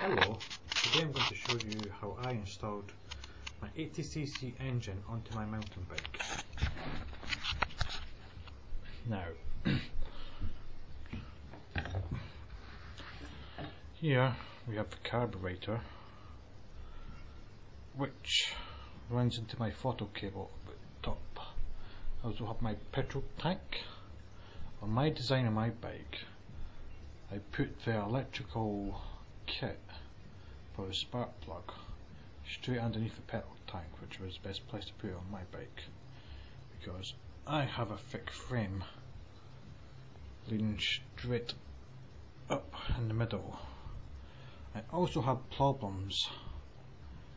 Hello, today I'm going to show you how I installed my 80cc engine onto my mountain bike. Now, here we have the carburetor, which runs into my throttle cable at the top. I also have my petrol tank. On my design of my bike, I put the electrical kit for the spark plug straight underneath the petrol tank, which was the best place to put it on my bike because I have a thick frame leading straight up in the middle. I also had problems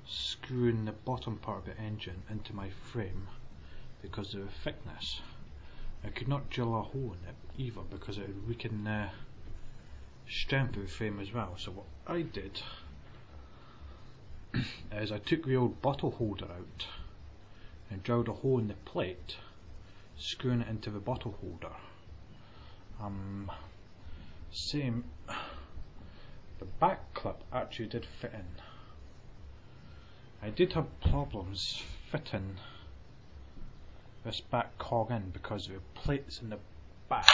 screwing the bottom part of the engine into my frame because of the thickness. I could not drill a hole in it either because it would weaken the strength of the frame as well. So what I did is I took the old bottle holder out and drilled a hole in the plate, screwing it into the bottle holder. The back clip actually did fit in. I did have problems fitting this back cog in because the plates in the back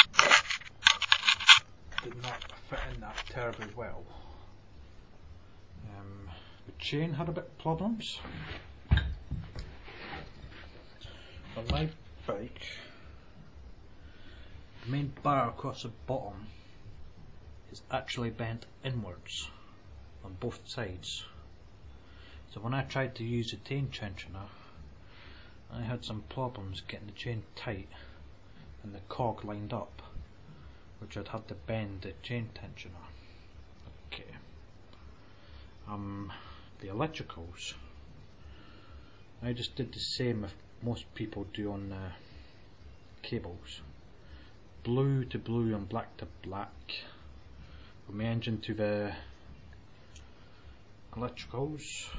did not fit in that terribly well. The chain had a bit of problems. On my bike, the main bar across the bottom is actually bent inwards on both sides. So when I tried to use the chain tensioner, I had some problems getting the chain tight and the cog lined up, which I'd had to bend the chain tensioner. Okay. The electricals, I just did the same as most people do on cables. Blue to blue and black to black. From the engine to the electricals,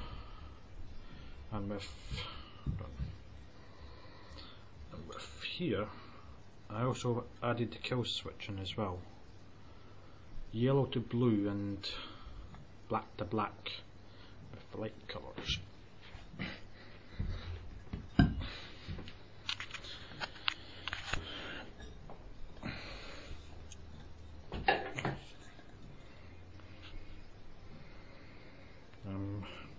and with here I also added the kill switch in as well. Yellow to blue and black to black with the light colours.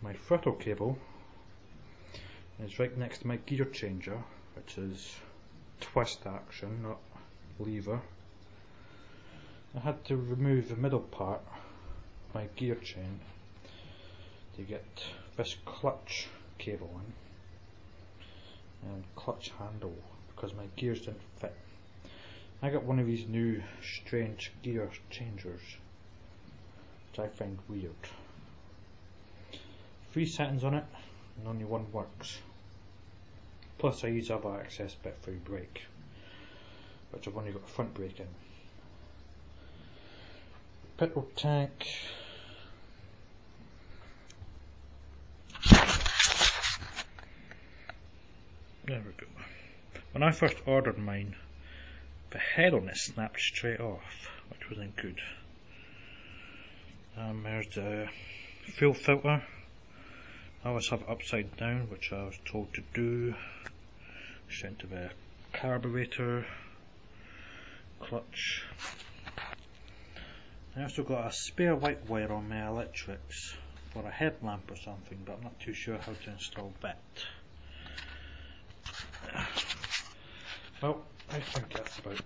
My throttle cable is right next to my gear changer, which is twist action, not lever. I had to remove the middle part of my gear chain to get this clutch cable in and clutch handle because my gears didn't fit. I got one of these new strange gear changers which I find weird. 3 settings on it and only one works. Plus I use other access bit for the brake, which I've only got a front brake in. Petrol tank. There we go. When I first ordered mine, the head on it snapped straight off, which wasn't good. There's the fuel filter. I always have it upside down, which I was told to do. Straight into the carburetor, clutch. I also got a spare white wire on my electrics for a headlamp or something, but I'm not too sure how to install that. Well, I think that's about it.